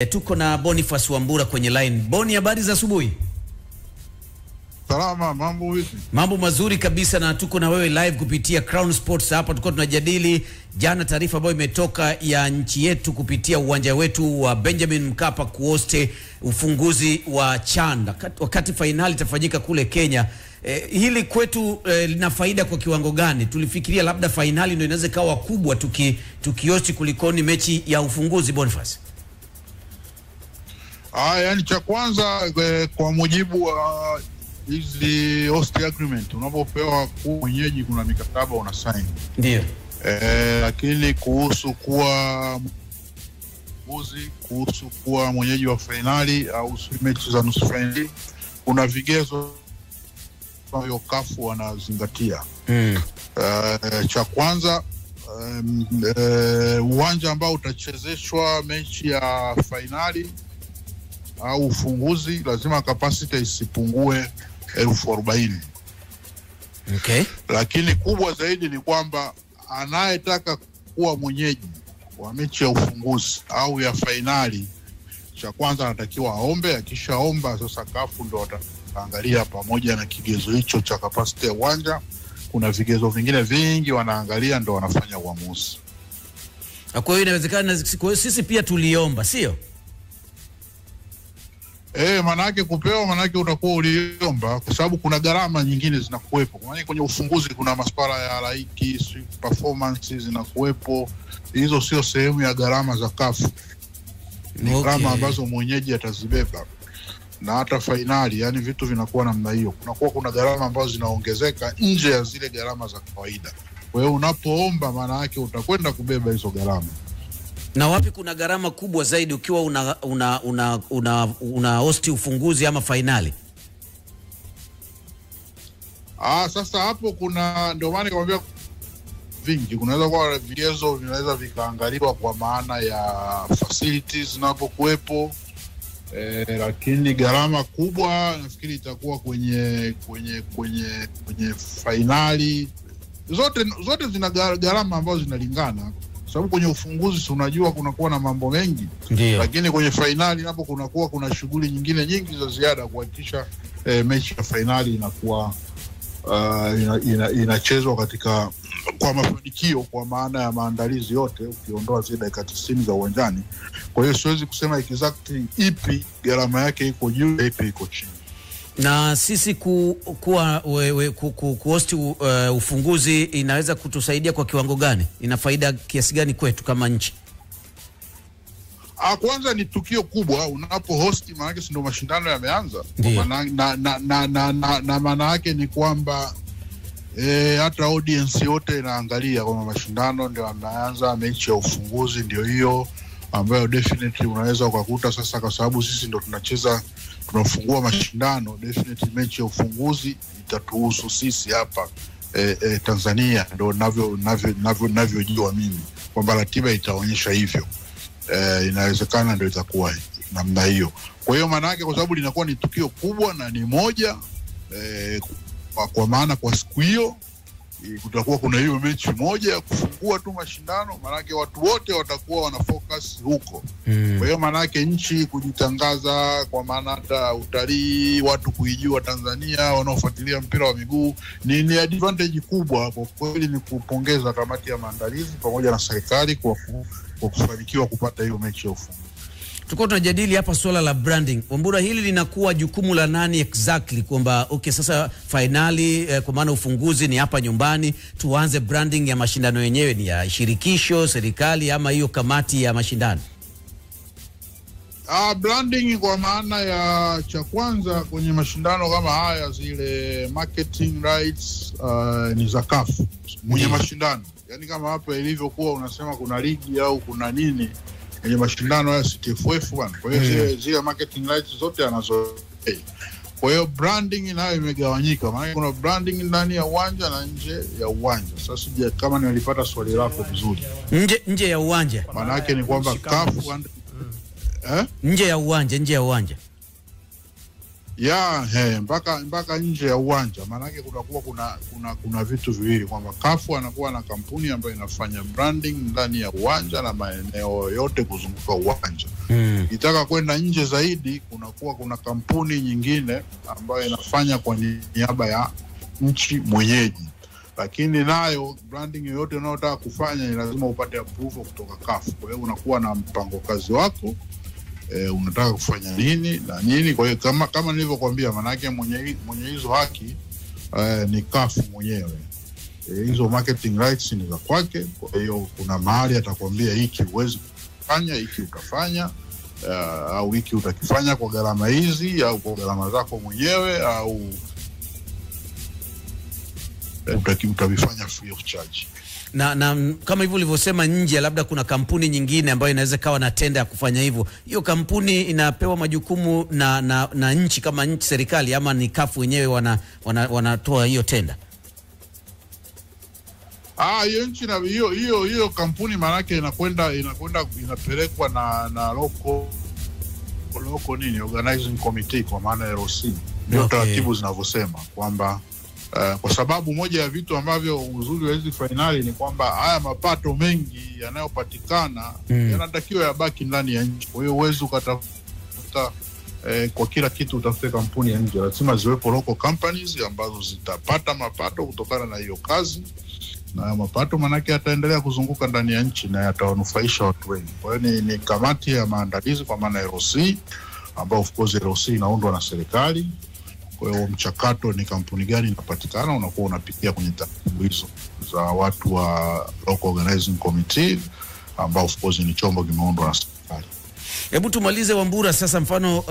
Tuko na Boniface Wambura kwenye line. Boni, habari za asubuhi? Salama, mambo vipi? Mambo mazuri kabisa, na tuko na wewe live kupitia Crown Sports hapa. Tuko tunajadili jana taarifa ambayo imetoka ya nchi yetu kupitia uwanja wetu wa Benjamin Mkapa kuhoste ufunguzi wa CHAN wakati finali itafanyika kule Kenya. Hili kwetu lina faida kwa kiwango gani? Tulifikiria labda finali ndio inaweza kawa kubwa tukihosti kulikoni mechi ya ufunguzi, Boniface. Yani cha kwanza kwa mujibu wa hizi host agreement, unapopewa kuwa mwenyeji kuna mikataba una sign. Ndio. Lakini kuhusu kuwa mwenyeji wa finali au mechi za nusu finali, kuna vigezo ambavyo CAF wanazingatia. Cha kwanza uwanja ambao utachezeshwa mechi ya finali au ufunguzi lazima capacity isipungue 40,000. Okay. Lakini kubwa zaidi ni kwamba anayetaka kuwa mwenyeji wa mechi ya ufunguzi au ya finali, cha kwanza anatakiwa aombe. Akishaomba sasa CAF ndio wataangalia pamoja na kigezo hicho cha capacity ya uwanja. Kuna vigezo vingine vingi wanaangalia, ndio wanafanya uamuzi. Kwa hiyo inawezekana sisi pia tuliomba, sio? Manake kupewa, manake utakuwa uliomba, kwa sababu kuna gharama nyingine zinakuwepo. Maana kwenye ufunguzi kuna masuala ya laiki, performances zinakuwepo. Hizo sio sehemu ya gharama za CAF. Ni gharama ambazo mwenyeji atazibeba. Na hata finali, yani vitu vinakuwa namna hiyo. Kuna gharama ambazo zinaongezeka nje ya zile gharama za kawaida. Kwa hiyo unapoomba, maana yake utakwenda kubeba hizo gharama. Na wapi kuna gharama kubwa zaidi ukiwa una hosti ufunguzi ama finali? Sasa hapo kuna, ndio maana nikamwambia vingi, kunaweza kuwa vigezo vinaweza vikaangaliwa kwa maana ya facilities zinapokuwepo. Lakini gharama kubwa nafikiri itakuwa kwenye finali. Zote zina gharama ambazo zinalingana. Sababu kwenye ufunguzi unajua kunakuwa na mambo mengi. Ndiyo. Lakini kwenye finali hapo kuna shughuli nyingine nyingi za ziada kuhakikisha mechi ya finali inakuwa inachezwa kwa mafanikio, kwa maana ya maandalizi yote ukiondoa zile dakika 90 za uwanjani. Kwa hiyo siwezi kusema exactly ipi gharama yake iko juu, ipi iko chini. Na sisi kuhosti ufunguzi inaweza kutusaidia kwa kiwango gani? Ina faida kiasi gani kwetu kama nchi? Kwanza ni tukio kubwa unapo hosti, maana yake ndio mashindano yameanza. Na maana yake ni kwamba hata audience yote inaangalia kwamba mashindano ndio yameanza, mechi ya ufunguzi ndio hiyo ambayo definitely unaweza ukakuta sasa, kwa sababu sisi ndio tunafungua mashindano, definitely mechi ya ufunguzi itatuhusu sisi hapa Tanzania. Ndio navyojua mimi kwamba ratiba itaonyesha hivyo. Inawezekana ndio itakuwa namna hiyo. Kwa hiyo maana yake, kwa sababu linakuwa ni tukio kubwa na ni moja, kwa maana kwa siku hiyo kutakuwa kuna hiyo mechi moja ya kufungua tu mashindano, maana yake watu wote watakuwa wana focus huko. Kwa hiyo maana yake nchi kujitangaza, kwa maana hata utalii, watu kuijua Tanzania, wanaofuatilia mpira wa miguu, ni advantage kubwa. Kwa kweli ni kupongeza kamati ya maandalizi pamoja na serikali kwa kufanikiwa kupata hiyo mechi ya ufunguzi. Tuko tunajadili hapa swala la branding. Wambura, hili linakuwa jukumu la nani exactly, kwamba sasa finali kwa maana ufunguzi ni hapa nyumbani, tuanze branding ya mashindano yenyewe ni ya shirikisho, serikali, ama hiyo kamati ya mashindano? Branding kwa maana ya, cha kwanza kwenye mashindano kama haya, zile marketing rights ni za CAF mwenye mashindano. Yani kama hapa ilivyokuwa unasema kuna ligi au kuna nini kwenye mashindano ya CTFF bwana. Kwa hiyo zile marketing rights zote anazo. Kwa hiyo branding nayo imegawanyika. Maana kuna branding ndani ya uwanja na nje ya uwanja. Sasa kama nilipata swali lako vizuri. Nje ya uwanja. Maana yake ni kwamba CAF nje ya uwanja. mpaka nje ya uwanja. Maana yake kutakuwa kuna vitu viwili, kwamba CAF anakuwa na kampuni ambayo inafanya branding ndani ya uwanja na maeneo yote kuzunguka uwanja. Ukitaka kwenda nje zaidi, kuna kampuni nyingine ambayo inafanya kwa niaba ya nchi mwenyeji, lakini nayo branding yoyote unayotaka kufanya ni lazima upate approval kutoka CAF. Kwa hiyo unakuwa na mpango kazi wako, unataka kufanya nini na nini. Kwa hiyo kama nilivyokuambia, maana yake mwenye hizo haki ni CAF mwenyewe. Hizo marketing rights ni za kwake. Kwa hiyo kuna mahali atakwambia hiki huwezi kufanya, hiki utafanya, au hiki utakifanya kwa gharama hizi au kwa gharama zako mwenyewe, au utavifanya free of charge. Na kama hivyo ulivyosema, nje labda kuna kampuni nyingine ambayo inaweza kawa na tenda ya kufanya hivyo. Hiyo kampuni inapewa majukumu na nchi kama nchi, serikali, ama ni CAF wenyewe wanatoa hiyo tenda? Hiyo nchi na hiyo kampuni maana yake inapelekwa na local organizing committee, kwa maana ya LOC. Ndio taratibu zinavyosema kwamba kwa sababu moja ya vitu ambavyo uzuri wa hizi finali ni kwamba haya mapato mengi yanayopatikana yanatakiwa yabaki ndani ya nchi. Kwa hiyo uwezo ukatafuta kwa kila kitu utafute kampuni ya nje. Lazima ziwepo local companies ambazo zitapata mapato kutokana na hiyo kazi, na mapato manake yataendelea kuzunguka ndani ya nchi na yatawanufaisha watu wengi. Kwa hiyo ni kamati ya maandalizi, kwa maana LOC, ambao of course LOC inaundwa na serikali. Kwa hiyo mchakato ni kampuni gani inapatikana, unakuwa unapitia kwenye taratibu hizo za watu wa local organizing committee, ambao of course ni chombo kimeundwa na serikali. Hebu tumalize, Wambura, sasa mfano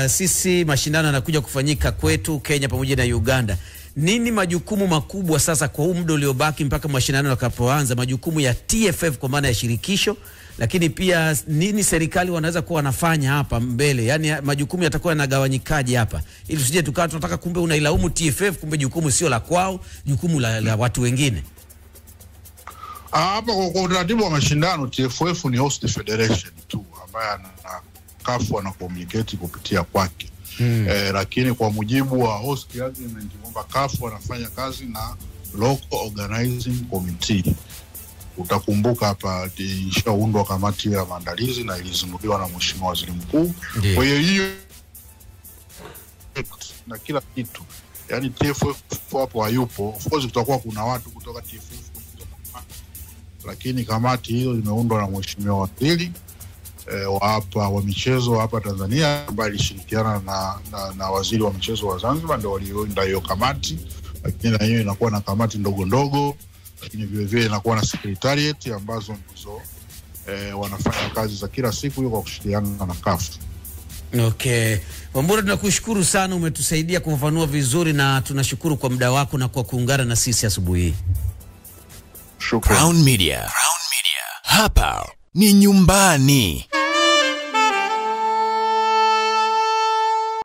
sisi mashindano yanakuja kufanyika kwetu Kenya pamoja na Uganda. Nini majukumu makubwa sasa kwa huu muda uliobaki mpaka mashindano yakapoanza, majukumu ya TFF kwa maana ya shirikisho, lakini pia nini serikali wanaweza kuwa wanafanya hapa mbele? Yaani majukumu yatakuwa yanagawanyikaje hapa, ili usije tukawa tunataka kumbe unailaumu TFF, kumbe jukumu sio la kwao, jukumu la watu wengine. Hapa kwa utaratibu wa mashindano, TFF ni host federation tu ambaye na CAF ana communicate kupitia kwake. Lakini kwa mujibu wa host agreement kwamba CAF wanafanya kazi na local organizing committee. Utakumbuka hapa ishaundwa kamati ya maandalizi na ilizinduliwa na Mheshimiwa Waziri Mkuu. Kwa hiyo na kila kitu, yani TFF hapo hayupo. Of course kutakuwa kuna watu kutoka TFF, lakini kamati hiyo imeundwa na Mheshimiwa Waziri wa michezo hapa Tanzania, ambaye alishirikiana na waziri wa michezo wa Zanzibar, ndio waliounda hiyo kamati. Lakini na hiyo inakuwa na kamati ndogo ndogo, lakini vile vile inakuwa na secretariat ambazo ndizo wanafanya kazi za kila siku kwa kushirikiana na CAF. Okay. Wambura, tunakushukuru sana, umetusaidia kufafanua vizuri, na tunashukuru kwa muda wako na kwa kuungana na sisi asubuhi hii. Shukrani. Crown Media. Hapa ni nyumbani.